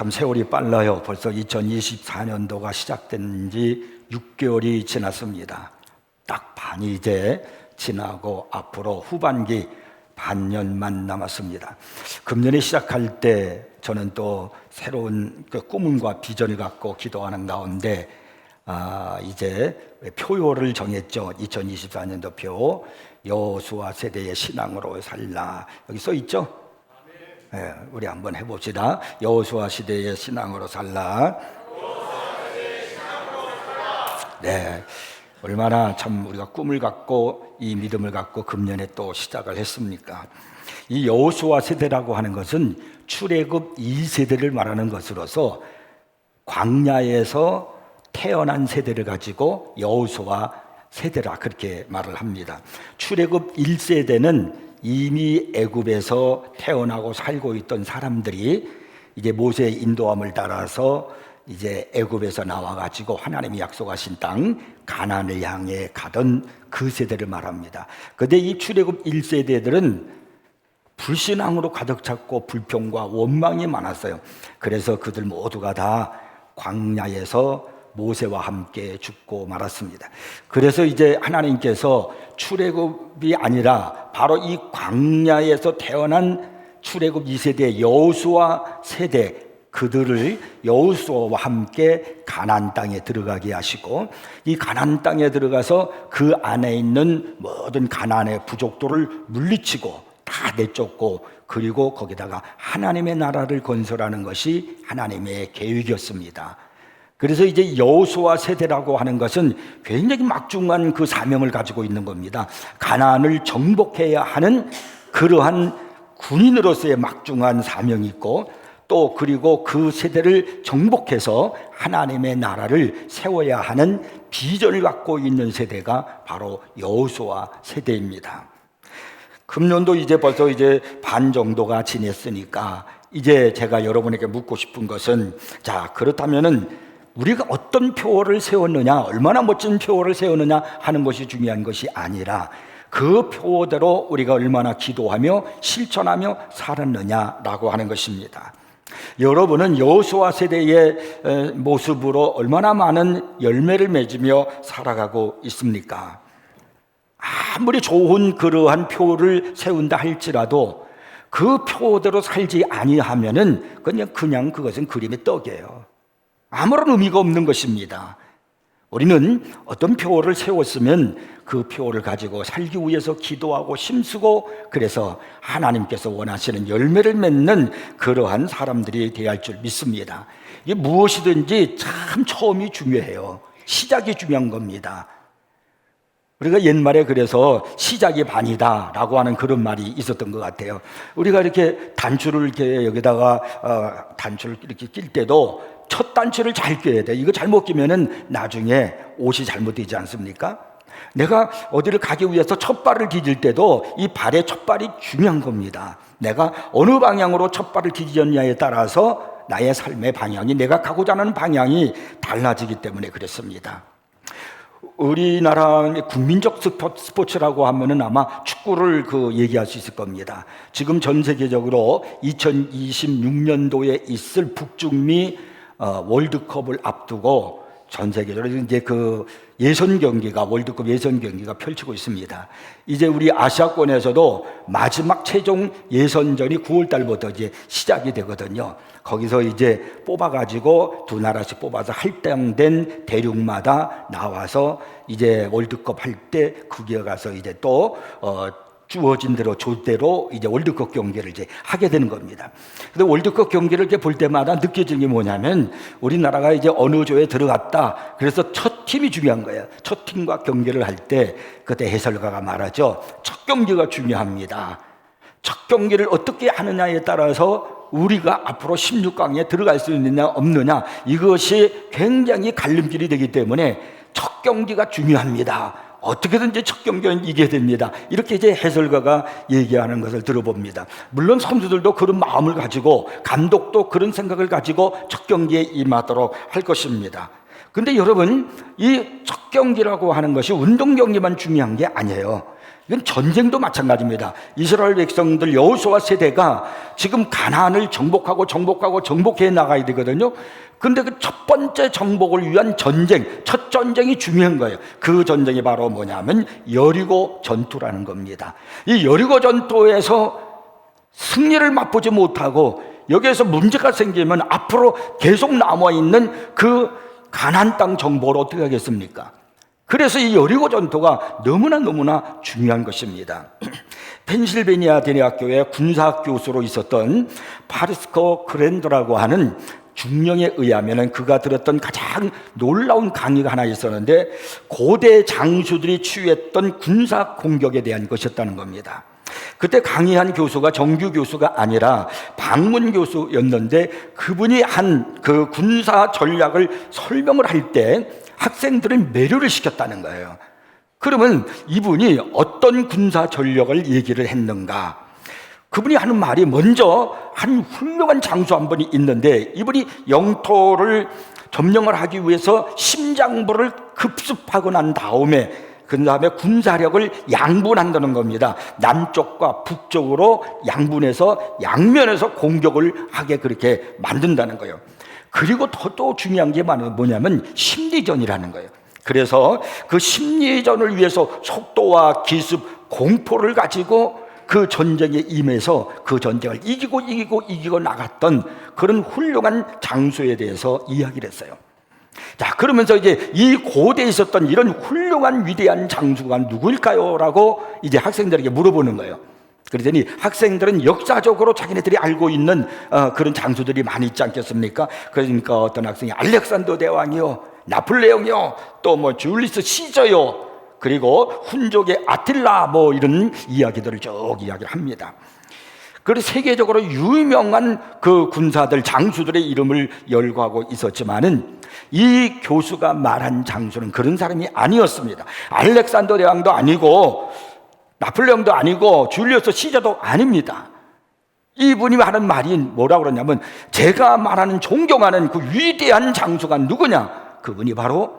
참 세월이 빨라요. 벌써 2024년도가 시작된 지 6개월이 지났습니다. 딱 반이 이제 지나고 앞으로 후반기 반년만 남았습니다. 금년에 시작할 때 저는 또 새로운 꿈과 비전을 갖고 기도하는 가운데 이제 표를 정했죠. 2024년도 표, 여호수아 세대의 신앙으로 살라. 여기 써 있죠? 네, 우리 한번 해봅시다. 여호수아 시대의 신앙으로 살라. 네, 얼마나 참 우리가 꿈을 갖고 이 믿음을 갖고 금년에 또 시작을 했습니까? 이 여호수아 세대라고 하는 것은 출애굽 2세대를 말하는 것으로서 광야에서 태어난 세대를 가지고 여호수아 세대라 그렇게 말을 합니다. 출애굽 1세대는 이미 애굽에서 태어나고 살고 있던 사람들이 이제 모세의 인도함을 따라서 이제 애굽에서 나와 가지고 하나님이 약속하신 땅 가나안을 향해 가던 그 세대를 말합니다. 그런데 이 출애굽 1세대들은 불신앙으로 가득 찼고 불평과 원망이 많았어요. 그래서 그들 모두가 다 광야에서 모세와 함께 죽고 말았습니다. 그래서 이제 하나님께서 출애굽이 아니라 바로 이 광야에서 태어난 출애굽 2세대 여호수아 세대, 그들을 여호수아와 함께 가나안 땅에 들어가게 하시고 이 가나안 땅에 들어가서 그 안에 있는 모든 가나안의 부족도를 물리치고 다 내쫓고 그리고 거기다가 하나님의 나라를 건설하는 것이 하나님의 계획이었습니다. 그래서 이제 여호수아 세대라고 하는 것은 굉장히 막중한 그 사명을 가지고 있는 겁니다. 가나안을 정복해야 하는 그러한 군인으로서의 막중한 사명이 있고 또 그리고 그 세대를 정복해서 하나님의 나라를 세워야 하는 비전을 갖고 있는 세대가 바로 여호수아 세대입니다. 금년도 이제 벌써 이제 반 정도가 지냈으니까 이제 제가 여러분에게 묻고 싶은 것은 자, 그렇다면은 우리가 어떤 표를 세웠느냐, 얼마나 멋진 표를 세웠느냐 하는 것이 중요한 것이 아니라 그 표대로 우리가 얼마나 기도하며 실천하며 살았느냐라고 하는 것입니다. 여러분은 여호수아 세대의 모습으로 얼마나 많은 열매를 맺으며 살아가고 있습니까? 아무리 좋은 그러한 표를 세운다 할지라도 그 표대로 살지 아니하면은 그냥 그것은 그림의 떡이에요. 아무런 의미가 없는 것입니다. 우리는 어떤 표를 세웠으면 그 표를 가지고 살기 위해서 기도하고 힘쓰고 그래서 하나님께서 원하시는 열매를 맺는 그러한 사람들이 되어야 할 줄 믿습니다. 이게 무엇이든지 참 처음이 중요해요. 시작이 중요한 겁니다. 우리가 옛말에 그래서 시작이 반이다 라고 하는 그런 말이 있었던 것 같아요. 우리가 이렇게 단추를 이렇게 여기다가 단추를 이렇게 낄 때도 첫 단추를 잘 껴야 돼. 이거 잘못 끼면은 나중에 옷이 잘못되지 않습니까? 내가 어디를 가기 위해서 첫 발을 디딜 때도 이 발의 첫 발이 중요한 겁니다. 내가 어느 방향으로 첫 발을 디뎠냐에 따라서 나의 삶의 방향이, 내가 가고자 하는 방향이 달라지기 때문에 그렇습니다. 우리나라의 국민적 스포츠라고 하면은 아마 축구를 얘기할 수 있을 겁니다. 지금 전 세계적으로 2026년도에 있을 북중미 월드컵을 앞두고 전 세계적으로 이제 그 예선 경기가, 월드컵 예선 경기가 펼치고 있습니다. 이제 우리 아시아권에서도 마지막 최종 예선전이 9월 달부터 이제 시작이 되거든요. 거기서 이제 뽑아가지고 두 나라씩 뽑아서 할당된 대륙마다 나와서 이제 월드컵 할 때 거기에 가서 이제 또 주어진 대로 조대로 이제 월드컵 경기를 이제 하게 되는 겁니다. 근데 월드컵 경기를 이렇게 볼 때마다 느껴지는 게 뭐냐면 우리나라가 이제 어느 조에 들어갔다. 그래서 첫 팀이 중요한 거예요. 첫 팀과 경기를 할 때 그때 해설가가 말하죠. 첫 경기가 중요합니다. 첫 경기를 어떻게 하느냐에 따라서 우리가 앞으로 16강에 들어갈 수 있느냐 없느냐 이것이 굉장히 갈림길이 되기 때문에 첫 경기가 중요합니다. 어떻게든지 첫 경기는 이겨야 됩니다. 이렇게 이제 해설가가 얘기하는 것을 들어봅니다. 물론 선수들도 그런 마음을 가지고 감독도 그런 생각을 가지고 첫 경기에 임하도록 할 것입니다. 근데 여러분, 이 첫 경기라고 하는 것이 운동 경기만 중요한 게 아니에요. 이건 전쟁도 마찬가지입니다. 이스라엘 백성들 여호수아 세대가 지금 가나안을 정복해 나가야 되거든요. 근데 그 첫 번째 정복을 위한 전쟁, 첫 전쟁이 중요한 거예요. 그 전쟁이 바로 뭐냐면 여리고 전투라는 겁니다. 이 여리고 전투에서 승리를 맛보지 못하고 여기에서 문제가 생기면 앞으로 계속 남아있는 그 가나안 땅 정복을 어떻게 하겠습니까? 그래서 이 여리고 전투가 너무나 중요한 것입니다. 펜실베니아 대학교의 군사 교수로 있었던 파리스코 그랜드라고 하는 중령에 의하면 그가 들었던 가장 놀라운 강의가 하나 있었는데 고대 장수들이 취했던 군사 공격에 대한 것이었다는 겁니다. 그때 강의한 교수가 정규 교수가 아니라 방문 교수였는데 그분이 한 그 군사 전략을 설명을 할 때 학생들을 매료를 시켰다는 거예요. 그러면 이분이 어떤 군사 전략을 얘기를 했는가? 그분이 하는 말이 먼저 한 훌륭한 장수 한 분이 있는데 이분이 영토를 점령을 하기 위해서 심장부를 급습하고 난 다음에 그 다음에 군사력을 양분한다는 겁니다. 남쪽과 북쪽으로 양분해서 양면에서 공격을 하게 그렇게 만든다는 거예요. 그리고 또 중요한 게 뭐냐면 심리전이라는 거예요. 그래서 그 심리전을 위해서 속도와 기습, 공포를 가지고 그 전쟁에 임해서 그 전쟁을 이기고 나갔던 그런 훌륭한 장수에 대해서 이야기를 했어요. 자, 그러면서 이제 이 고대에 있었던 이런 훌륭한 위대한 장수가 누구일까요? 라고 이제 학생들에게 물어보는 거예요. 그러더니 학생들은 역사적으로 자기네들이 알고 있는 그런 장수들이 많이 있지 않겠습니까? 그러니까 어떤 학생이 알렉산더 대왕이요, 나폴레옹이요, 또 뭐 줄리스 시저요, 그리고 훈족의 아틸라 뭐 이런 이야기들을 쭉 이야기를 합니다. 그리고 세계적으로 유명한 그 군사들, 장수들의 이름을 열거하고 있었지만은 이 교수가 말한 장수는 그런 사람이 아니었습니다. 알렉산더 대왕도 아니고 나폴레옹도 아니고 줄리어스 시저도 아닙니다. 이분이 하는 말이 뭐라고 그러냐면 제가 말하는 존경하는 그 위대한 장수가 누구냐? 그분이 바로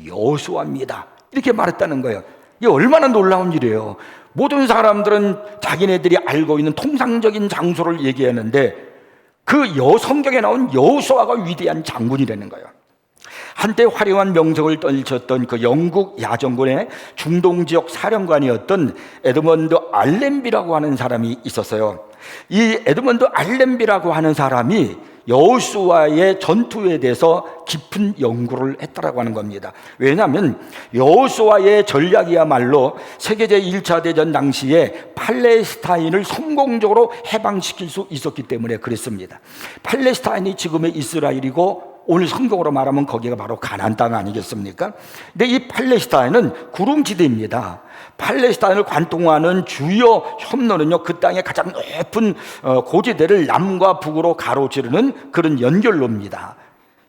여호수아입니다. 이렇게 말했다는 거예요. 이게 얼마나 놀라운 일이에요. 모든 사람들은 자기네들이 알고 있는 통상적인 장수를 얘기하는데 그 성경에 나온 여호수아가 위대한 장군이라는 거예요. 한때 화려한 명성을 떨쳤던 그 영국 야전군의 중동 지역 사령관이었던 에드먼드 알렌비라고 하는 사람이 있었어요. 이 에드먼드 알렌비라고 하는 사람이 여호수아의 전투에 대해서 깊은 연구를 했다라고 하는 겁니다. 왜냐하면 여호수아의 전략이야말로 세계 제1차 대전 당시에 팔레스타인을 성공적으로 해방시킬 수 있었기 때문에 그랬습니다. 팔레스타인이 지금의 이스라엘이고 오늘 성경으로 말하면 거기가 바로 가나안 땅 아니겠습니까? 근데 이 팔레스타인은 구름지대입니다. 팔레스타인을 관통하는 주요 현로는요, 그 땅의 가장 높은 고지대를 남과 북으로 가로지르는 그런 연결로입니다.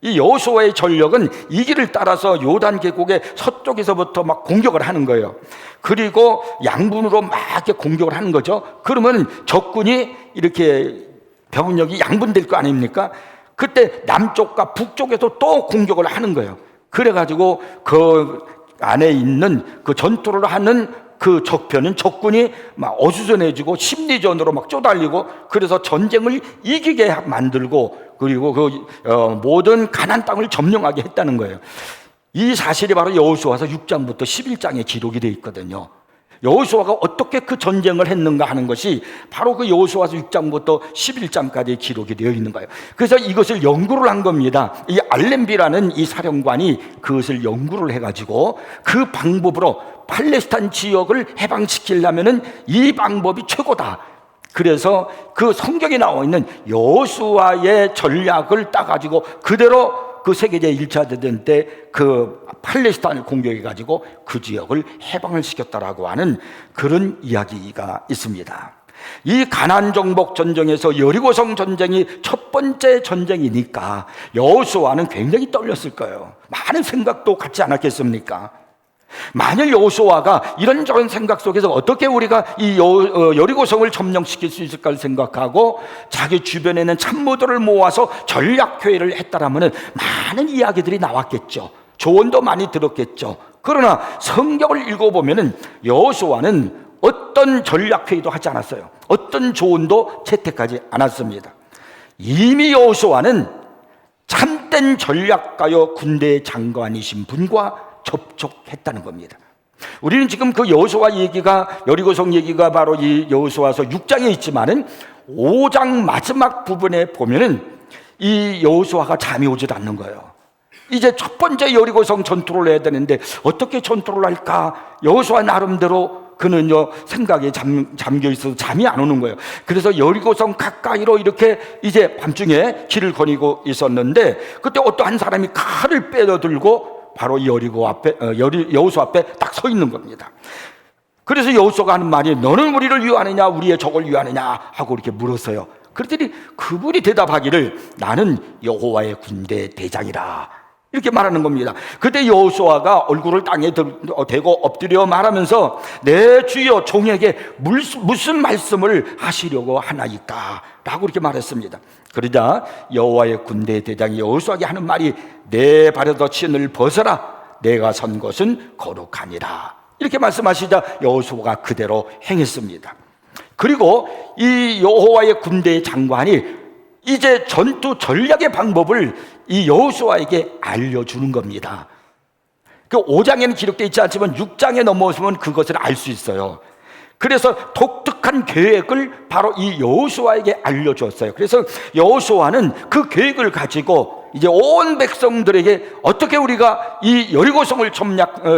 이 여호수아의 전력은 이 길을 따라서 요단 계곡의 서쪽에서부터 막 공격을 하는 거예요. 그리고 양분으로 막 이렇게 공격을 하는 거죠. 그러면 적군이 이렇게 병력이 양분될 거 아닙니까? 그때 남쪽과 북쪽에서 또 공격을 하는 거예요. 그래가지고 그 안에 있는 그 전투를 하는 그 적편은 적군이 막 어수선해지고 심리전으로 막 쪼달리고 그래서 전쟁을 이기게 만들고 그리고 그 모든 가나안 땅을 점령하게 했다는 거예요. 이 사실이 바로 여호수아서 6장부터 11장에 기록이 되어 있거든요. 여호수아가 어떻게 그 전쟁을 했는가 하는 것이 바로 그 여호수아서 6장부터 11장까지 기록이 되어 있는 거예요. 그래서 이것을 연구를 한 겁니다. 이 알렌비라는 이 사령관이 그것을 연구를 해가지고 그 방법으로 팔레스타인 지역을 해방시키려면은 이 방법이 최고다. 그래서 그 성경에 나와 있는 여호수아의 전략을 따가지고 그대로 그 세계 제1차 대전 때 그 팔레스타인을 공격해가지고 그 지역을 해방을 시켰다라고 하는 그런 이야기가 있습니다. 이 가나안 정복 전쟁에서 여리고성 전쟁이 첫 번째 전쟁이니까 여호수아는 굉장히 떨렸을 거예요. 많은 생각도 갖지 않았겠습니까? 만일 여호수아가 이런저런 생각 속에서 어떻게 우리가 이 여리고성을 점령시킬 수 있을까를 생각하고 자기 주변에는 참모들을 모아서 전략회의를 했다라면 많은 이야기들이 나왔겠죠. 조언도 많이 들었겠죠. 그러나 성경을 읽어보면 여호수아는 어떤 전략회의도 하지 않았어요. 어떤 조언도 채택하지 않았습니다. 이미 여호수아는 참된 전략가요 군대 장관이신 분과 접촉했다는 겁니다. 우리는 지금 그 여호수아 얘기가, 여리고성 얘기가 바로 이 여호수아서 6장에 있지만은 5장 마지막 부분에 보면은 이 여호수아가 잠이 오질 않는 거예요. 이제 첫 번째 여리고성 전투를 해야 되는데 어떻게 전투를 할까? 여호수아 나름대로 그는요 생각에 잠겨 있어서 잠이 안 오는 거예요. 그래서 여리고성 가까이로 이렇게 이제 밤중에 길을 거니고 있었는데, 그때 어떠한 사람이 칼을 빼어들고 바로 여호수아 앞에 딱 서 있는 겁니다. 그래서 여호수아가 하는 말이, 너는 우리를 위하느냐 우리의 적을 위하느냐 하고 이렇게 물었어요. 그랬더니 그분이 대답하기를, 나는 여호와의 군대 대장이라, 이렇게 말하는 겁니다. 그때 여호수아가 얼굴을 땅에 대고 엎드려 말하면서, 내 주여 종에게 무슨 말씀을 하시려고 하나이까? 라고 이렇게 말했습니다. 그러자 여호와의 군대 대장이 여호수아에게 하는 말이, 내 발에서 신을 벗어라, 내가 선 곳은 거룩하니라, 이렇게 말씀하시자 여호수아가 그대로 행했습니다. 그리고 이 여호와의 군대 장관이 이제 전투 전략의 방법을 이 여호수아에게 알려주는 겁니다. 그 5장에는 기록되어 있지 않지만 6장에 넘어오면 그것을 알 수 있어요. 그래서 독특한 계획을 바로 이 여호수아에게 알려주었어요. 그래서 여호수아는 그 계획을 가지고 이제 온 백성들에게 어떻게 우리가 이 여리고성을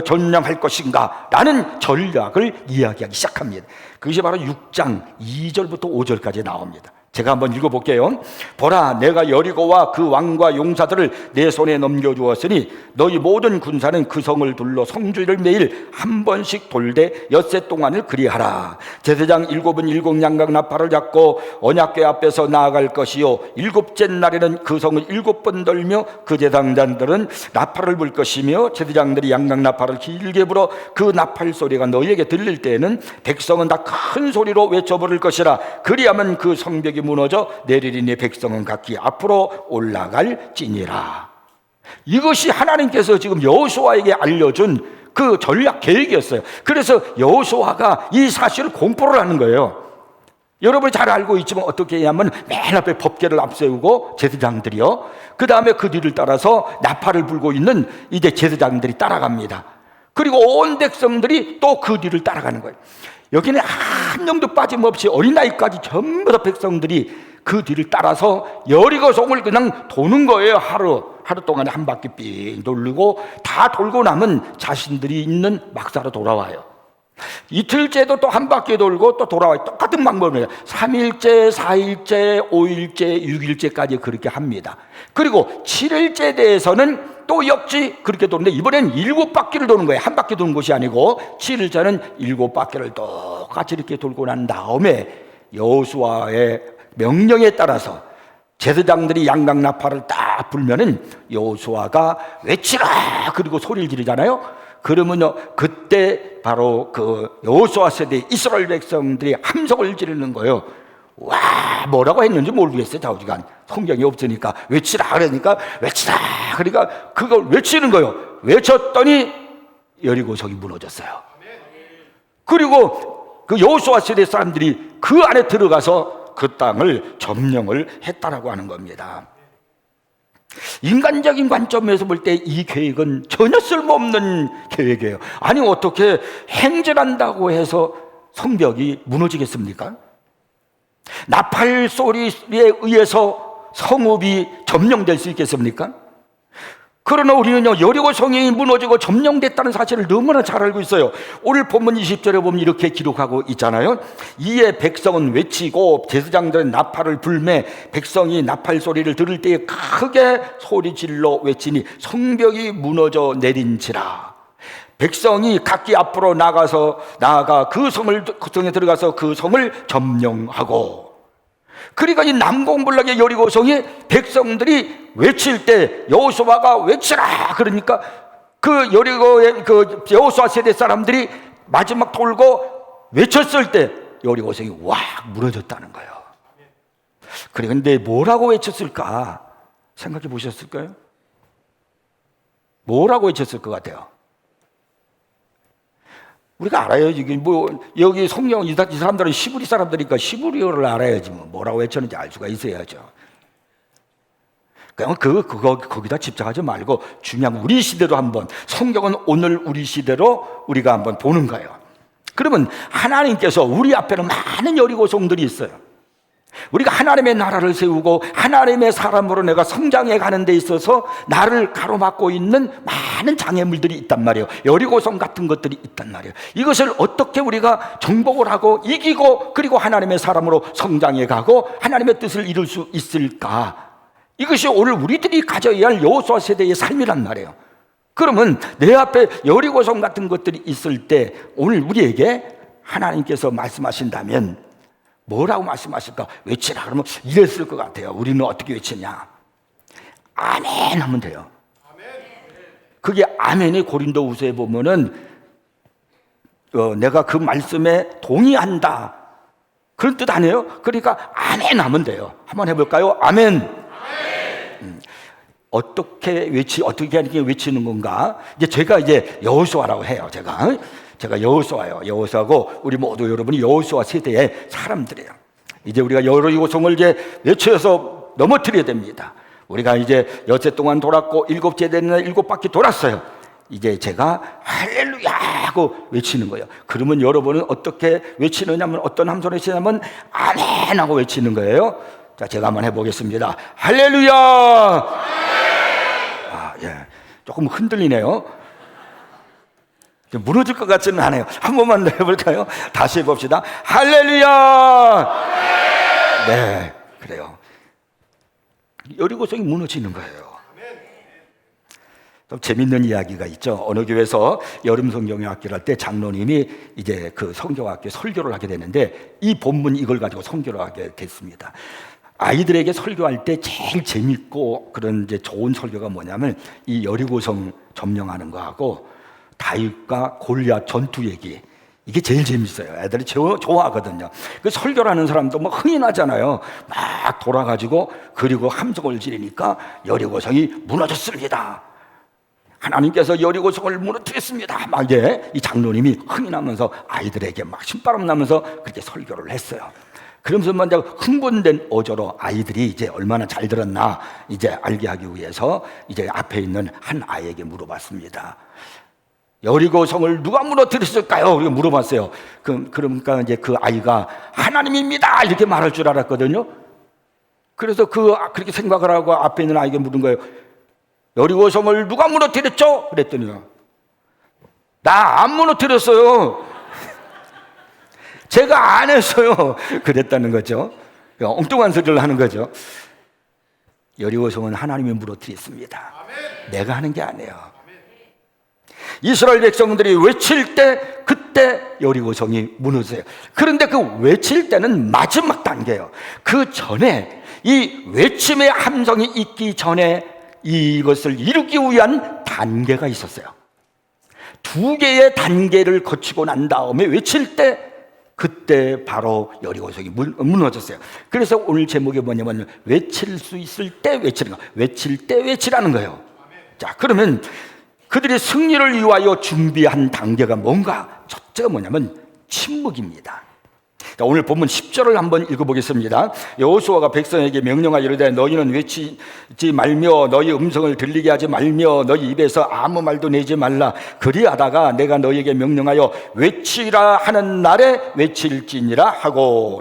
점령할 것인가 라는 전략을 이야기하기 시작합니다. 그것이 바로 6장 2절부터 5절까지 나옵니다. 제가 한번 읽어볼게요. 보라, 내가 여리고와 그 왕과 용사들을 내 손에 넘겨주었으니 너희 모든 군사는 그 성을 둘러 성주를 매일 한 번씩 돌되 엿새 동안을 그리하라. 제사장 7은 7양각 나팔을 잡고 언약궤 앞에서 나아갈 것이요, 7째 날에는 그 성을 7번 돌며 그 제사장들은 나팔을 불 것이며, 제사장들이 양각 나팔을 길게 불어 그 나팔 소리가 너희에게 들릴 때에는 백성은 다 큰 소리로 외쳐 부를 것이라. 그리하면 그 성벽이 무너져 내리리니 백성은 각기 앞으로 올라갈지니라. 이것이 하나님께서 지금 여호수아에게 알려준 그 전략 계획이었어요. 그래서 여호수아가 이 사실을 공포를 하는 거예요. 여러분이 잘 알고 있지만 어떻게 해야만, 맨 앞에 법궤를 앞세우고 제사장들이요, 그 다음에 그 뒤를 따라서 나팔을 불고 있는 이제 제사장들이 따라갑니다. 그리고 온 백성들이 또 그 뒤를 따라가는 거예요. 여기는 한 명도 빠짐없이 어린아이까지 전부 다 백성들이 그 뒤를 따라서 여리고성을 그냥 도는 거예요. 하루 동안에 한 바퀴 삥 돌리고, 다 돌고 나면 자신들이 있는 막사로 돌아와요. 이틀째도 또 한 바퀴 돌고 또 돌아와요. 똑같은 방법이에요. 3일째, 4일째, 5일째, 6일째까지 그렇게 합니다. 그리고 7일째 대해서는 또 역시 그렇게 도는데, 이번엔 7바퀴를 도는 거예요. 한 바퀴 도는 것이 아니고 7일째는 7바퀴를 똑같이 이렇게 돌고 난 다음에 여호수아의 명령에 따라서 제사장들이 양각 나팔을 딱 불면은 여호수아가 외치라, 그리고 소리를 지르잖아요. 그러면요, 그때 바로 그 여호수아 세대 이스라엘 백성들이 함성을 지르는 거예요. 와, 뭐라고 했는지 모르겠어요. 좌우지간 성경이 없으니까. 외치라 그러니까 외치라, 그러니까 그걸 외치는 거예요. 외쳤더니 여리고성이 무너졌어요. 그리고 그 여호수아 세대 사람들이 그 안에 들어가서 그 땅을 점령을 했다라고 하는 겁니다. 인간적인 관점에서 볼 때 이 계획은 전혀 쓸모없는 계획이에요. 아니, 어떻게 행진한다고 해서 성벽이 무너지겠습니까? 나팔 소리에 의해서 성읍이 점령될 수 있겠습니까? 그러나 우리는요, 여리고성이 무너지고 점령됐다는 사실을 너무나 잘 알고 있어요. 오늘 본문 20절에 보면 이렇게 기록하고 있잖아요. 이에 백성은 외치고 제사장들은 나팔을 불매 백성이 나팔 소리를 들을 때에 크게 소리질러 외치니 성벽이 무너져 내린지라. 백성이 각기 앞으로 나아가 그 성에 들어가서 그 성을 점령하고, 그러니까 이 남공불락의 여리고성이 백성들이 외칠 때 여호수아가 외치라 그러니까 그 여리고의 그 여호수아 세대 사람들이 마지막 돌고 외쳤을 때 여리고성이 와 무너졌다는 거예요. 그런데 뭐라고 외쳤을까 생각해 보셨을까요? 뭐라고 외쳤을 것 같아요? 우리가 알아요. 이게 여기 성령 이 사람들은 시부리 사람들이니까 시부리어를 알아야지 뭐라고 외쳤는지 알 수가 있어야죠. 그냥 거기다 집착하지 말고 중요한 우리 시대로 한번, 성경은 오늘 우리 시대로 우리가 한번 보는 거예요. 그러면 하나님께서 우리 앞에는 많은 여리고성들이 있어요. 우리가 하나님의 나라를 세우고 하나님의 사람으로 내가 성장해 가는 데 있어서 나를 가로막고 있는 많은 장애물들이 있단 말이에요. 여리고성 같은 것들이 있단 말이에요. 이것을 어떻게 우리가 정복을 하고 이기고 그리고 하나님의 사람으로 성장해 가고 하나님의 뜻을 이룰 수 있을까? 이것이 오늘 우리들이 가져야 할 여호수아 세대의 삶이란 말이에요. 그러면 내 앞에 여리고성 같은 것들이 있을 때 오늘 우리에게 하나님께서 말씀하신다면 뭐라고 말씀하실까? 외치라 그러면 이랬을 것 같아요. 우리는 어떻게 외치냐? 아멘 하면 돼요. 그게 아멘이 고린도후서에 보면은 내가 그 말씀에 동의한다 그런 뜻 아니에요? 그러니까 아멘 하면 돼요. 한번 해볼까요? 아멘. 어떻게 외치는 건가? 제가 여호수아라고 해요. 제가 여호수아예요. 여호수아고 우리 모두 여러분이 여호수아 세대의 사람들이에요. 이제 우리가 여리고성을 외쳐서 넘어뜨려야 됩니다. 우리가 이제 여째 동안 돌았고 일곱째 되는 7바퀴 돌았어요. 이제 제가 할렐루야 하고 외치는 거예요. 그러면 여러분은 어떻게 외치느냐면 어떤 함성을 외치냐면 아멘 하고 외치는 거예요. 자, 제가 한번 해보겠습니다. 할렐루야! 조금 흔들리네요. 무너질 것 같지는 않아요. 한 번만 더 해볼까요? 다시 해봅시다. 할렐루야! 네, 그래요. 여리고성이 무너지는 거예요. 좀 재밌는 이야기가 있죠. 어느 교회에서 여름 성경학교를 할 때 장로님이 이제 그 성경학교 설교를 하게 되는데 이 본문 이걸 가지고 설교를 하게 됐습니다. 아이들에게 설교할 때 제일 재밌고 그런 좋은 설교가 뭐냐면 이 여리고성 점령하는 거하고 다윗과 골리앗 전투 얘기, 이게 제일 재밌어요. 애들이 좋아하거든요. 그 설교하는 사람도 흥이 나잖아요. 막 돌아가지고 그리고 함성을 지르니까 여리고성이 무너졌습니다. 하나님께서 여리고성을 무너뜨렸습니다. 막 이 장로님이 흥이 나면서 아이들에게 막 신바람 나면서 그렇게 설교를 했어요. 그러면서 먼저 흥분된 어조로 아이들이 이제 얼마나 잘 들었나 이제 알게 하기 위해서 이제 앞에 있는 한 아이에게 물어봤습니다. 여리고성을 누가 무너뜨렸을까요? 이렇게 물어봤어요. 그러니까 이제 그 아이가 하나님입니다 이렇게 말할 줄 알았거든요. 그래서 그렇게 생각을 하고 앞에 있는 아이에게 물은 거예요. 여리고성을 누가 무너뜨렸죠? 그랬더니 나 안 무너뜨렸어요. 제가 안 했어요. 그랬다는 거죠. 엉뚱한 소리를 하는 거죠. 여리고성은 하나님이 무너뜨렸습니다. 내가 하는 게 아니에요. 이스라엘 백성들이 외칠 때 그때 여리고성이 무너져요. 그런데 그 외칠 때는 마지막 단계예요. 그 전에 이 외침의 함성이 있기 전에 이것을 이루기 위한 단계가 있었어요. 2개의 단계를 거치고 난 다음에 외칠 때 그때 바로 여리고성이 무너졌어요. 그래서 오늘 제목이 뭐냐면 외칠 수 있을 때 외치는 거, 외칠 때 외치라는 거예요. 자, 그러면 그들이 승리를 위하여 준비한 단계가 뭔가? 첫째가 뭐냐면 침묵입니다. 자, 오늘 본문 10절을 한번 읽어보겠습니다. 여호수아가 백성에게 명령하여 이르되 너희는 외치지 말며 너희 음성을 들리게 하지 말며 너희 입에서 아무 말도 내지 말라. 그리하다가 내가 너희에게 명령하여 외치라 하는 날에 외칠지니라 하고.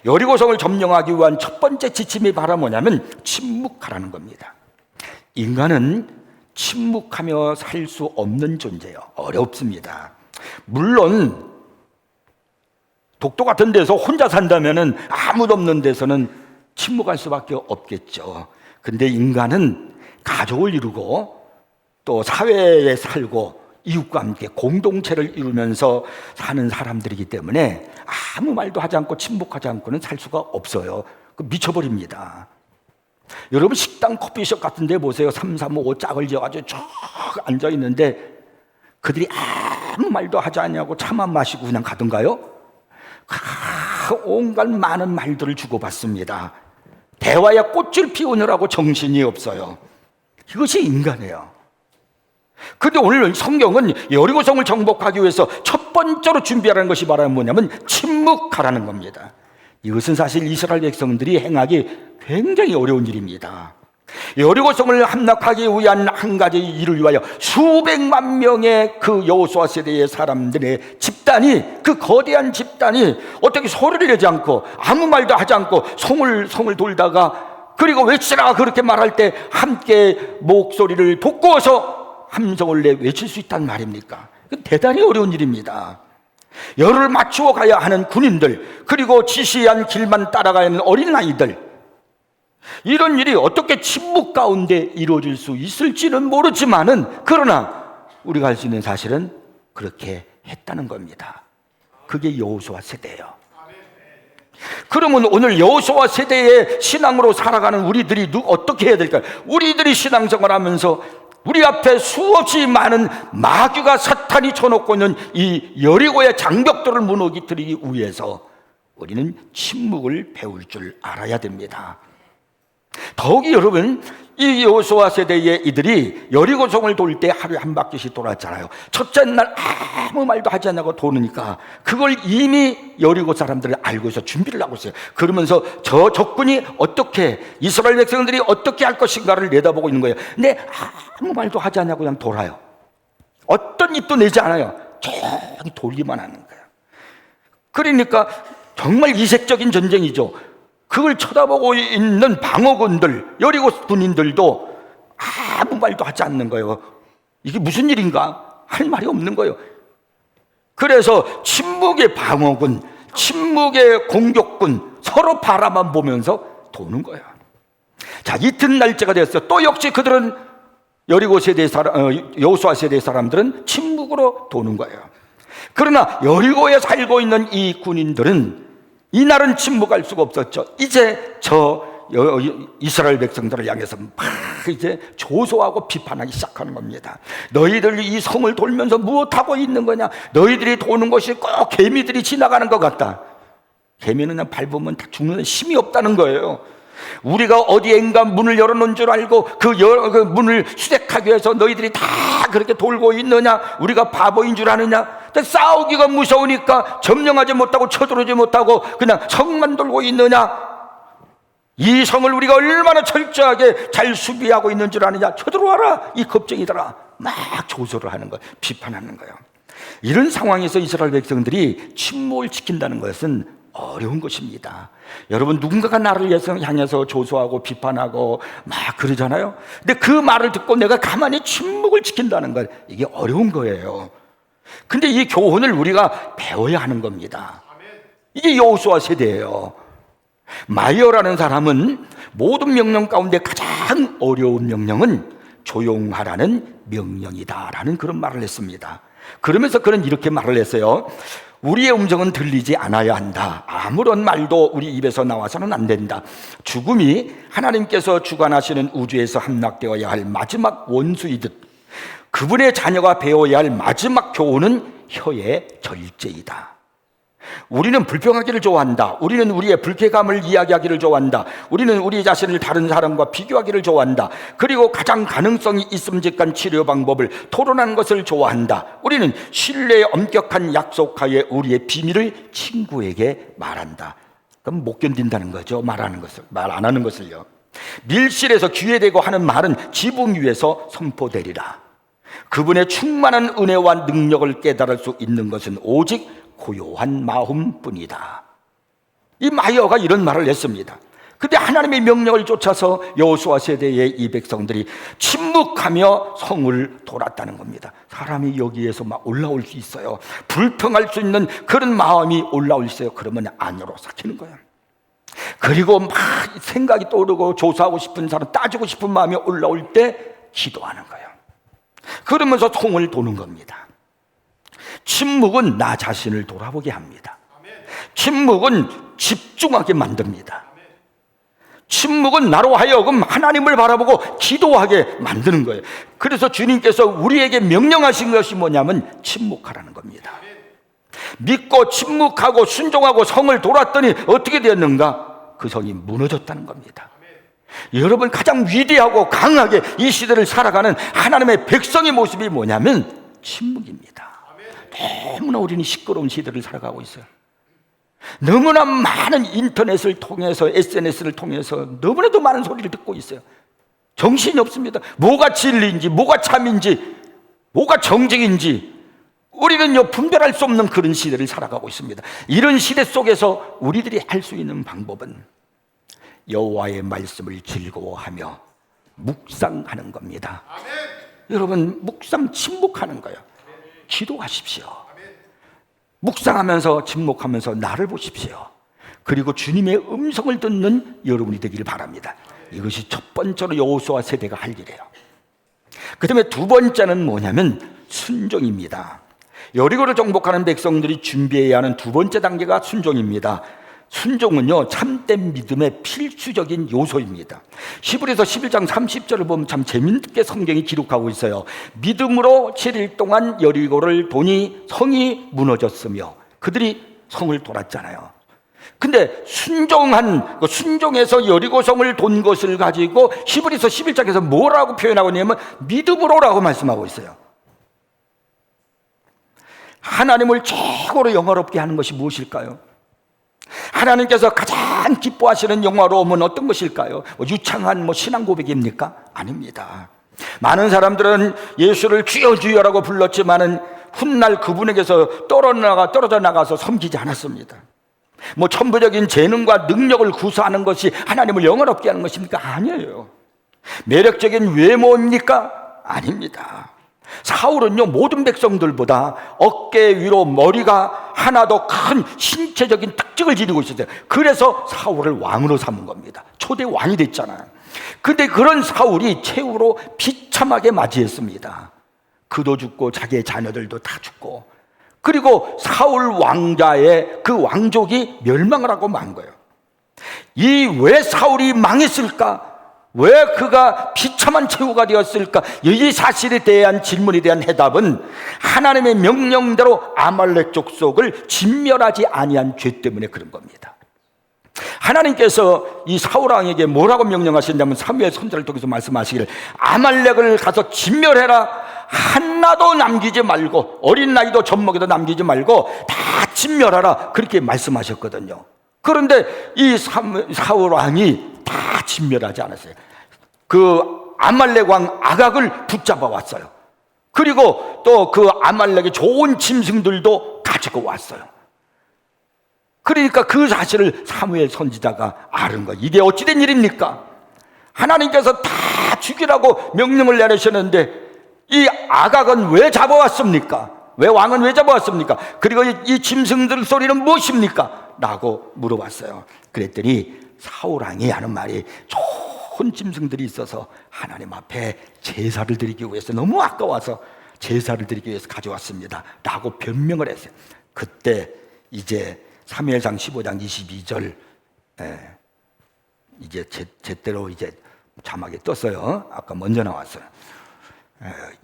여리고성을 점령하기 위한 첫 번째 지침이 바로 뭐냐면 침묵하라는 겁니다. 인간은 침묵하며 살 수 없는 존재예요. 어렵습니다. 물론 독도 같은 데서 혼자 산다면은 아무도 없는 데서는 침묵할 수밖에 없겠죠. 근데 인간은 가족을 이루고 또 사회에 살고 이웃과 함께 공동체를 이루면서 사는 사람들이기 때문에 아무 말도 하지 않고 침묵하지 않고는 살 수가 없어요. 미쳐버립니다. 여러분 식당 커피숍 같은 데 보세요. 335 짝을 지어가지고 쭉 앉아있는데 그들이 아무 말도 하지 않냐고 차만 마시고 그냥 가던가요? 온갖 많은 말들을 주고받습니다. 대화에 꽃을 피우느라고 정신이 없어요. 이것이 인간이에요. 근데 오늘 성경은 여리고성을 정복하기 위해서 첫 번째로 준비하라는 것이 바로 뭐냐면 침묵하라는 겁니다. 이것은 사실 이스라엘 백성들이 행하기 굉장히 어려운 일입니다. 여리고성을 함락하기 위한 한 가지 일을 위하여 수백만 명의 그 여호수아 세대의 사람들의 집단이, 그 거대한 집단이 어떻게 소리를 내지 않고 아무 말도 하지 않고 성을 돌다가, 그리고 외치라 그렇게 말할 때 함께 목소리를 돋구어서 함성을 내 외칠 수 있단 말입니까? 대단히 어려운 일입니다. 열을 맞추어 가야 하는 군인들, 그리고 지시한 길만 따라가야 하는 어린아이들, 이런 일이 어떻게 침묵 가운데 이루어질 수 있을지는 모르지만은, 그러나 우리가 알 수 있는 사실은 그렇게 했다는 겁니다. 그게 여호수아 세대예요. 그러면 오늘 여호수아 세대의 신앙으로 살아가는 우리들이 어떻게 해야 될까요? 우리들이 신앙생활하면서 우리 앞에 수없이 많은 마귀가 사탄이 쳐놓고 있는 이 여리고의 장벽들을 무너뜨리기 위해서 우리는 침묵을 배울 줄 알아야 됩니다. 더욱이 여러분, 이 여호수아 세대의 이들이 여리고성을 돌 때 하루에 한 바퀴씩 돌았잖아요. 첫째 날 아무 말도 하지 않고 도니까 그걸 이미 여리고 사람들을 알고 있어 준비를 하고 있어요. 그러면서 저 적군이 어떻게, 이스라엘 백성들이 어떻게 할 것인가를 내다보고 있는 거예요. 근데 아무 말도 하지 않고 그냥 돌아요. 어떤 입도 내지 않아요. 저기 돌기만 하는 거예요. 그러니까 정말 이색적인 전쟁이죠. 그걸 쳐다보고 있는 방어군들, 여리고 군인들도 아무 말도 하지 않는 거예요. 이게 무슨 일인가? 할 말이 없는 거예요. 그래서 침묵의 방어군, 침묵의 공격군, 서로 바라만 보면서 도는 거예요. 자, 이튿날째가 됐어요. 또 역시 그들은 여리고 세대 여호수아 세대 사람들은 침묵으로 도는 거예요. 그러나 여리고에 살고 있는 이 군인들은 이날은 침묵할 수가 없었죠. 이제 이스라엘 백성들을 향해서 막 이제 조소하고 비판하기 시작하는 겁니다. 너희들이 이 성을 돌면서 무엇하고 있는 거냐? 너희들이 도는 것이 꼭 개미들이 지나가는 것 같다. 개미는 그냥 밟으면 다 죽는 힘이 없다는 거예요. 우리가 어디엔가 문을 열어놓은 줄 알고 그 문을 수색하기 위해서 너희들이 다 그렇게 돌고 있느냐? 우리가 바보인 줄 아느냐? 싸우기가 무서우니까 점령하지 못하고 쳐들어오지 못하고 그냥 성만 돌고 있느냐? 이 성을 우리가 얼마나 철저하게 잘 수비하고 있는 줄 아느냐? 쳐들어와라 이 겁쟁이들아. 막 조소를 하는 거예요. 비판하는 거예요. 이런 상황에서 이스라엘 백성들이 침묵을 지킨다는 것은 어려운 것입니다. 여러분, 누군가가 나를 향해서 조소하고 비판하고 막 그러잖아요. 근데 그 말을 듣고 내가 가만히 침묵을 지킨다는 것, 이게 어려운 거예요. 근데 이 교훈을 우리가 배워야 하는 겁니다. 이게 여호수아 세대예요. 마이어라는 사람은 모든 명령 가운데 가장 어려운 명령은 조용하라는 명령이다라는 그런 말을 했습니다. 그러면서 그는 이렇게 말을 했어요. 우리의 음성은 들리지 않아야 한다. 아무런 말도 우리 입에서 나와서는 안 된다. 죽음이 하나님께서 주관하시는 우주에서 함락되어야 할 마지막 원수이듯 그분의 자녀가 배워야 할 마지막 교훈은 혀의 절제이다. 우리는 불평하기를 좋아한다. 우리는 우리의 불쾌감을 이야기하기를 좋아한다. 우리는 우리 자신을 다른 사람과 비교하기를 좋아한다. 그리고 가장 가능성이 있음직한 치료 방법을 토론하는 것을 좋아한다. 우리는 신뢰의 엄격한 약속하에 우리의 비밀을 친구에게 말한다. 그럼 못 견딘다는 거죠. 말 안 하는 것을요. 밀실에서 귀에 대고 하는 말은 지붕 위에서 선포되리라. 그분의 충만한 은혜와 능력을 깨달을 수 있는 것은 오직 고요한 마음뿐이다. 이 마이어가 이런 말을 했습니다. 근데 하나님의 명령을 쫓아서 여호수아 세대의 이 백성들이 침묵하며 성을 돌았다는 겁니다. 사람이 여기에서 막 올라올 수 있어요. 불평할 수 있는 그런 마음이 올라올 수 있어요. 그러면 안으로 삭히는 거예요. 그리고 막 생각이 떠오르고 조사하고 싶은 사람, 따지고 싶은 마음이 올라올 때 기도하는 거예요. 그러면서 성을 도는 겁니다. 침묵은 나 자신을 돌아보게 합니다. 침묵은 집중하게 만듭니다. 침묵은 나로 하여금 하나님을 바라보고 기도하게 만드는 거예요. 그래서 주님께서 우리에게 명령하신 것이 뭐냐면 침묵하라는 겁니다. 믿고 침묵하고 순종하고 성을 돌았더니 어떻게 되었는가? 그 성이 무너졌다는 겁니다. 여러분, 가장 위대하고 강하게 이 시대를 살아가는 하나님의 백성의 모습이 뭐냐면 침묵입니다. 너무나 우리는 시끄러운 시대를 살아가고 있어요. 너무나 많은 인터넷을 통해서, SNS를 통해서 너무나도 많은 소리를 듣고 있어요. 정신이 없습니다. 뭐가 진리인지, 뭐가 참인지, 뭐가 정직인지 우리는요 분별할 수 없는 그런 시대를 살아가고 있습니다. 이런 시대 속에서 우리들이 할 수 있는 방법은 여호와의 말씀을 즐거워하며 묵상하는 겁니다. 아멘. 여러분, 묵상, 침묵하는 거예요. 기도하십시오. 아멘. 묵상하면서 침묵하면서 나를 보십시오. 그리고 주님의 음성을 듣는 여러분이 되기를 바랍니다. 이것이 첫 번째로 여호수아 세대가 할 일이에요. 그 다음에 두 번째는 뭐냐면 순종입니다. 여리고를 정복하는 백성들이 준비해야 하는 두 번째 단계가 순종입니다. 순종은요 참된 믿음의 필수적인 요소입니다. 히브리서 11장 30절을 보면 참 재미있게 성경이 기록하고 있어요. 믿음으로 7일 동안 여리고를 도니 성이 무너졌으며, 그들이 성을 돌았잖아요. 근데 순종해서 여리고성을 돈 것을 가지고 히브리서 11장에서 뭐라고 표현하고 있냐면 믿음으로라고 말씀하고 있어요. 하나님을 최고로 영화롭게 하는 것이 무엇일까요? 하나님께서 가장 기뻐하시는 영화로움은 어떤 것일까요? 유창한 신앙 고백입니까? 아닙니다. 많은 사람들은 예수를 주여 주여라고 불렀지만은 훗날 그분에게서 떨어져 나가서 섬기지 않았습니다. 천부적인 재능과 능력을 구사하는 것이 하나님을 영화롭게 하는 것입니까? 아니에요. 매력적인 외모입니까? 아닙니다. 사울은요 모든 백성들보다 어깨 위로 머리가 하나 더 큰 신체적인 특징을 지니고 있었어요. 그래서 사울을 왕으로 삼은 겁니다. 초대 왕이 됐잖아요. 근데 그런 사울이 최후로 비참하게 맞이했습니다. 그도 죽고 자기의 자녀들도 다 죽고, 그리고 사울 왕자의 그 왕족이 멸망을 하고 만 거예요. 왜 사울이 망했을까? 왜 그가 비참한 최후가 되었을까? 이 사실에 대한 질문에 대한 해답은 하나님의 명령대로 아말렉 족속을 진멸하지 아니한 죄 때문에 그런 겁니다. 하나님께서 이 사울 왕에게 뭐라고 명령하셨냐면 사무엘 선지자를 통해서 말씀하시기를 아말렉을 가서 진멸해라. 하나도 남기지 말고, 어린 나이도 젖먹이도 남기지 말고 다 진멸하라. 그렇게 말씀하셨거든요. 그런데 이 사울 왕이 다 진멸하지 않았어요. 그 아말렉 왕 아각을 붙잡아 왔어요. 그리고 또 그 아말렉의 좋은 짐승들도 가지고 왔어요. 그러니까 그 사실을 사무엘 선지자가 아는 거예요. 이게 어찌된 일입니까? 하나님께서 다 죽이라고 명령을 내리셨는데 이 아각은 왜 잡아왔습니까? 왕은 왜 잡아왔습니까? 그리고 이 짐승들 소리는 무엇입니까? 라고 물어봤어요. 그랬더니 사울 왕이 하는 말이, 좋은 짐승들이 있어서 하나님 앞에 제사를 드리기 위해서, 너무 아까워서 제사를 드리기 위해서 가져왔습니다 라고 변명을 했어요. 그때 이제 사무엘상 15장 22절 이제 제대로 이제 자막에 떴어요. 아까 먼저 나왔어요.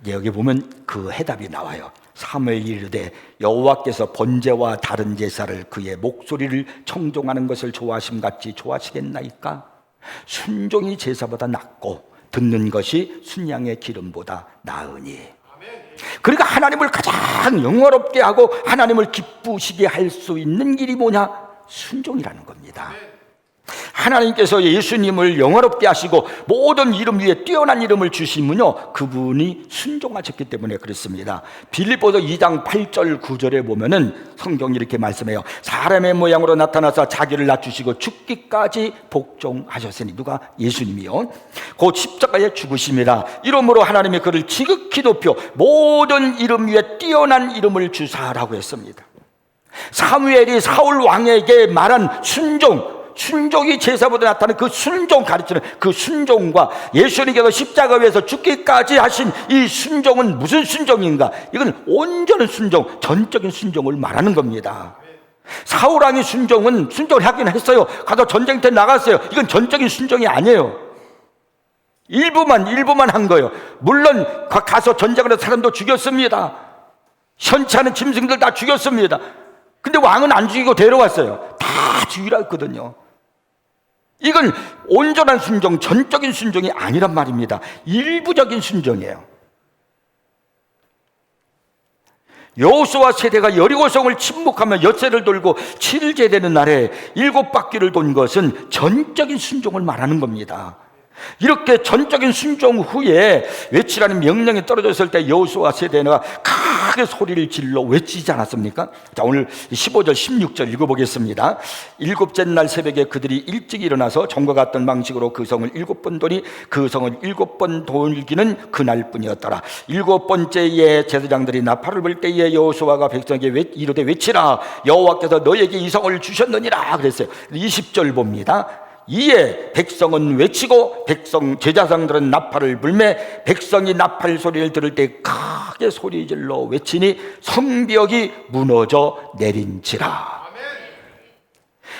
여기 보면 그 해답이 나와요. 사무엘이 이르되 여호와께서 번제와 다른 제사를 그의 목소리를 청종하는 것을 좋아하심 같이 좋아하시겠나이까? 순종이 제사보다 낫고 듣는 것이 순양의 기름보다 나으니. 그러니까 하나님을 가장 영화롭게 하고 하나님을 기쁘시게 할 수 있는 길이 뭐냐? 순종이라는 겁니다. 하나님께서 예수님을 영화롭게 하시고 모든 이름 위에 뛰어난 이름을 주시면요 그분이 순종하셨기 때문에 그렇습니다. 빌립보서 2장 8절 9절에 보면은 성경이 이렇게 말씀해요. 사람의 모양으로 나타나서 자기를 낮추시고 죽기까지 복종하셨으니, 누가? 예수님이요. 곧 십자가에 죽으심이라. 이러므로 하나님이 그를 지극히 높여 모든 이름 위에 뛰어난 이름을 주사라고 했습니다. 사무엘이 사울 왕에게 말한 순종이 제사보다 나타나는 그 순종, 가르치는 그 순종과 예수님께서 십자가 위에서 죽기까지 하신 이 순종은 무슨 순종인가? 이건 온전한 순종, 전적인 순종을 말하는 겁니다. 사울 왕의 순종을 하긴 했어요. 가서 전쟁터에 나갔어요. 이건 전적인 순종이 아니에요. 일부만 한 거예요. 물론 가서 전쟁을 해서 사람도 죽였습니다. 현치 않은 짐승들 다 죽였습니다. 근데 왕은 안 죽이고 데려왔어요. 다 죽이라 했거든요. 이건 온전한 순종, 전적인 순종이 아니란 말입니다. 일부적인 순종이에요. 여호수아 세대가 여리고성을 침묵하며 엿새를 돌고 7일째 되는 날에 7바퀴를 돈 것은 전적인 순종을 말하는 겁니다. 이렇게 전적인 순종 후에 외치라는 명령이 떨어졌을 때 여호수아 세대가 크게 소리를 질러 외치지 않았습니까? 자, 오늘 15절 16절 읽어보겠습니다. 7째 날 새벽에 그들이 일찍 일어나서 전과 같던 방식으로 그 성을 7번 도니 그 성을 7번 돌기는 그날뿐이었더라. 7번째에 제사장들이 나팔을 불 때에 여호수아가 백성에게 이르되 외치라, 여호와께서 너에게 이 성을 주셨느니라 그랬어요. 20절 봅니다. 이에 백성은 외치고 제사장들은 나팔을 불매 백성이 나팔 소리를 들을 때 크게 소리질러 외치니 성벽이 무너져 내린지라.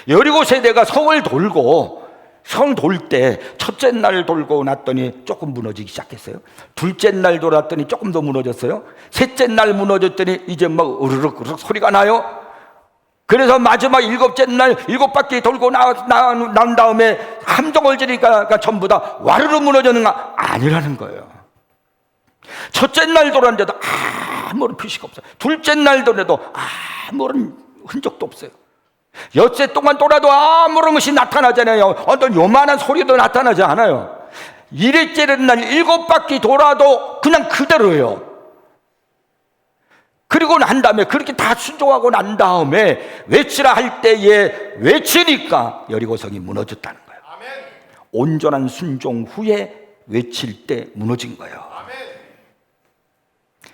여리고 세대가 성을 돌고 성 돌 때 첫째 날 돌고 났더니 조금 무너지기 시작했어요. 둘째 날 돌았더니 조금 더 무너졌어요. 셋째 날 무너졌더니 이제 막 으르륵 소리가 나요. 그래서 마지막 7째 날 7바퀴 돌고 난 다음에 함정을 지니까 전부 다 와르르 무너졌는가? 아니라는 거예요. 첫째 날 돌았는데도 아무런 표시가 없어요. 둘째 날 돌아도 아무런 흔적도 없어요. 엿새 동안 돌아도 아무런 것이 나타나잖아요. 어떤 요만한 소리도 나타나지 않아요. 1일째 되는 날 7바퀴 돌아도 그냥 그대로예요. 그리고 난 다음에 그렇게 다 순종하고 난 다음에 외치라 할 때에 외치니까 여리고성이 무너졌다는 거예요. 아멘. 온전한 순종 후에 외칠 때 무너진 거예요. 아멘.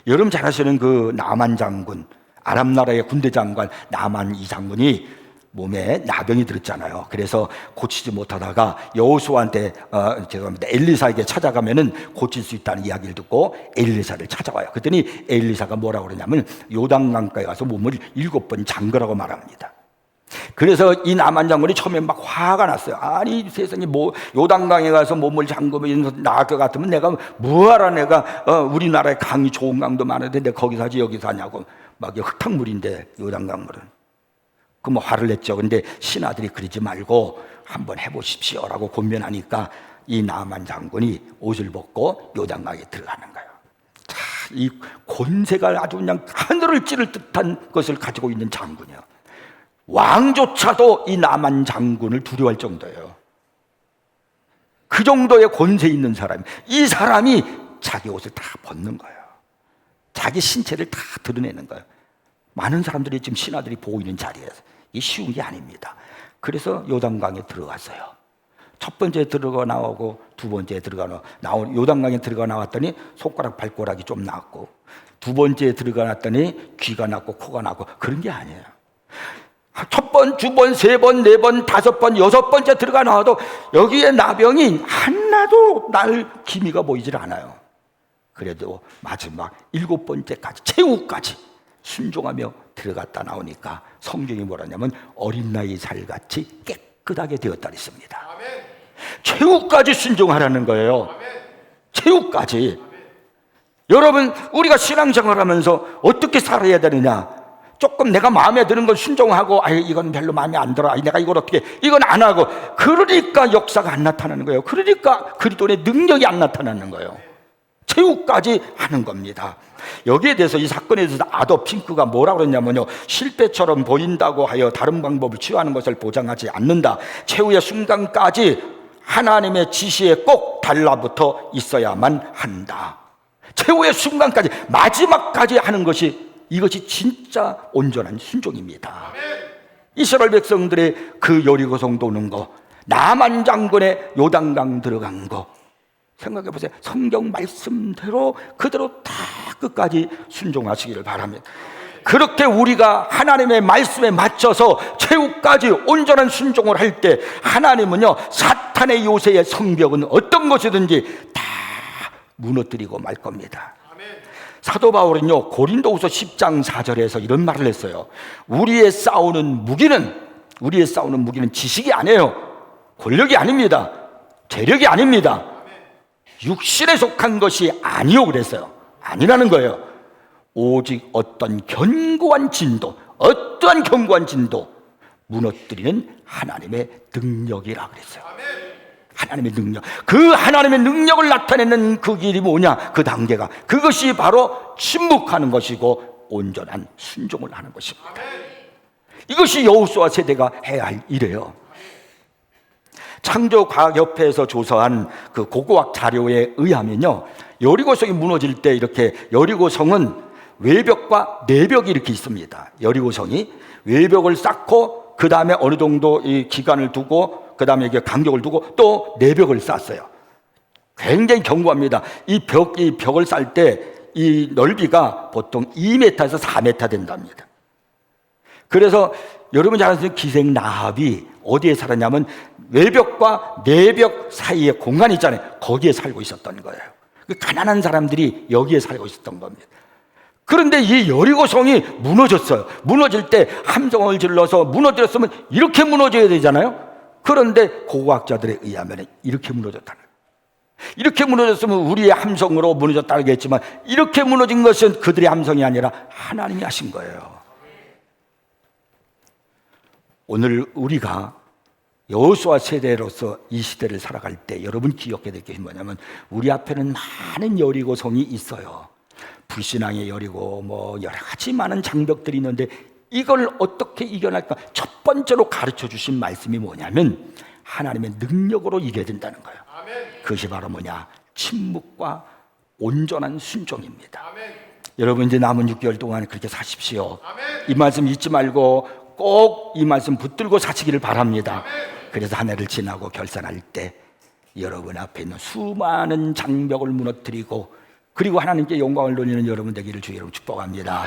여러분 잘 아시는 그 나만 장군, 아람 나라의 군대 장관 나만 이 장군이 몸에 나병이 들었잖아요. 그래서 고치지 못하다가 여호수아한테 엘리사에게 찾아가면은 고칠 수 있다는 이야기를 듣고 엘리사를 찾아와요. 그랬더니 엘리사가 뭐라고 그러냐면 요단강가에 가서 몸을 7번 잠그라고 말합니다. 그래서 이 나만 장군이 처음에 막 화가 났어요. 아니 세상에 뭐 요단강에 가서 몸을 잠그면 나을 것 같으면 내가 뭐하라, 내가 우리나라에 강이 좋은 강도 많은데 내가 거기서 하지 여기서 하냐고. 막 흙탕물인데 요단강물은. 그럼 화를 냈죠. 근데 신하들이 그러지 말고 한번 해보십시오라고 권면하니까 이 나만 장군이 옷을 벗고 요단강에 들어가는 거예요. 자, 이 권세가 아주 그냥 하늘을 찌를 듯한 것을 가지고 있는 장군이에요. 왕조차도 이 나만 장군을 두려워할 정도예요. 그 정도의 권세 있는 사람, 이 사람이 자기 옷을 다 벗는 거예요. 자기 신체를 다 드러내는 거예요. 많은 사람들이 지금 신하들이 보고 있는 자리에서 이 쉬운 게 아닙니다. 그래서 요단강에 들어갔어요. 첫 번째 들어가 나오고 두 번째 들어가 나온 요단강에 들어가 나왔더니 손가락 발가락이 좀 났고, 두 번째 들어가 났더니 귀가 났고 코가 났고, 그런 게 아니에요. 첫 번, 두 번, 세 번, 네 번, 다섯 번, 여섯 번째 들어가 나와도 여기에 나병이 하나도 날 기미가 보이질 않아요. 그래도 마지막 7번째까지 최후까지 순종하며 들어갔다 나오니까 성경이 뭐라냐면 어린 나이 살같이 깨끗하게 되었다 했습니다. 아멘. 최후까지 순종하라는 거예요. 아멘. 최후까지. 아멘. 여러분, 우리가 신앙생활하면서 어떻게 살아야 되느냐? 조금 내가 마음에 드는 걸 순종하고 이건 별로 마음에 안 들어, 내가 이걸 어떻게, 이건 안 하고, 그러니까 역사가 안 나타나는 거예요. 그러니까 그리스도의 능력이 안 나타나는 거예요. 최후까지 하는 겁니다. 여기에 대해서, 이 사건에 대해서 아도 핑크가 뭐라고 그랬냐면요, 실패처럼 보인다고 하여 다른 방법을 취하는 것을 보장하지 않는다. 최후의 순간까지 하나님의 지시에 꼭 달라붙어 있어야만 한다. 최후의 순간까지, 마지막까지 하는 것이, 이것이 진짜 온전한 순종입니다. 이스라엘 백성들의 그 여리고성 도는 거, 나만 장군의 요단강 들어간 거 생각해 보세요. 성경 말씀대로 그대로 다 끝까지 순종하시기를 바랍니다. 그렇게 우리가 하나님의 말씀에 맞춰서 최후까지 온전한 순종을 할 때 하나님은요, 사탄의 요새의 성벽은 어떤 것이든지 다 무너뜨리고 말 겁니다. 사도 바울은요, 고린도후서 10장 4절에서 이런 말을 했어요. 우리의 싸우는 무기는 지식이 아니에요. 권력이 아닙니다. 재력이 아닙니다. 육신에 속한 것이 아니요 그랬어요. 아니라는 거예요. 오직 어떠한 견고한 진도, 무너뜨리는 하나님의 능력이라 그랬어요. 하나님의 능력. 그 하나님의 능력을 나타내는 그 길이 뭐냐? 그 단계가 그것이 바로 침묵하는 것이고 온전한 순종을 하는 것입니다. 이것이 여호수아 세대가 해야 할 일이에요. 창조과학협회에서 조사한 그 고고학 자료에 의하면요, 여리고성이 무너질 때 이렇게 여리고성은 외벽과 내벽이 이렇게 있습니다. 여리고성이 외벽을 쌓고 그 다음에 어느 정도 이 기간을 두고 그 다음에 이게 간격을 두고 또 내벽을 쌓았어요. 굉장히 견고합니다. 이 벽을 쌓을 때 이 넓이가 보통 2m에서 4m 된답니다. 그래서 여러분 잘 아시는 기생라합이 어디에 살았냐면 외벽과 내벽 사이에 공간이 있잖아요. 거기에 살고 있었던 거예요. 가난한 사람들이 여기에 살고 있었던 겁니다. 그런데 이 여리고성이 무너졌어요. 무너질 때 함성을 질러서 무너뜨렸으면 이렇게 무너져야 되잖아요. 그런데 고고학자들에 의하면 이렇게 무너졌다는 거예요. 이렇게 무너졌으면 우리의 함성으로 무너졌다 하겠지만 이렇게 무너진 것은 그들의 함성이 아니라 하나님이 하신 거예요. 오늘 우리가 여호수아 세대로서 이 시대를 살아갈 때 여러분 기억해야 될 게 뭐냐면 우리 앞에는 많은 여리고성이 있어요. 불신앙의 여리고 뭐 여러 가지 많은 장벽들이 있는데 이걸 어떻게 이겨낼까? 첫 번째로 가르쳐 주신 말씀이 뭐냐면 하나님의 능력으로 이겨야 된다는 거예요. 그것이 바로 뭐냐? 침묵과 온전한 순종입니다. 여러분 이제 남은 6개월 동안 그렇게 사십시오. 이 말씀 잊지 말고 꼭 이 말씀 붙들고 사시기를 바랍니다. 그래서 한 해를 지나고 결산할 때 여러분 앞에 있는 수많은 장벽을 무너뜨리고 그리고 하나님께 영광을 돌리는 여러분 되기를 주의 이름으로 축복합니다.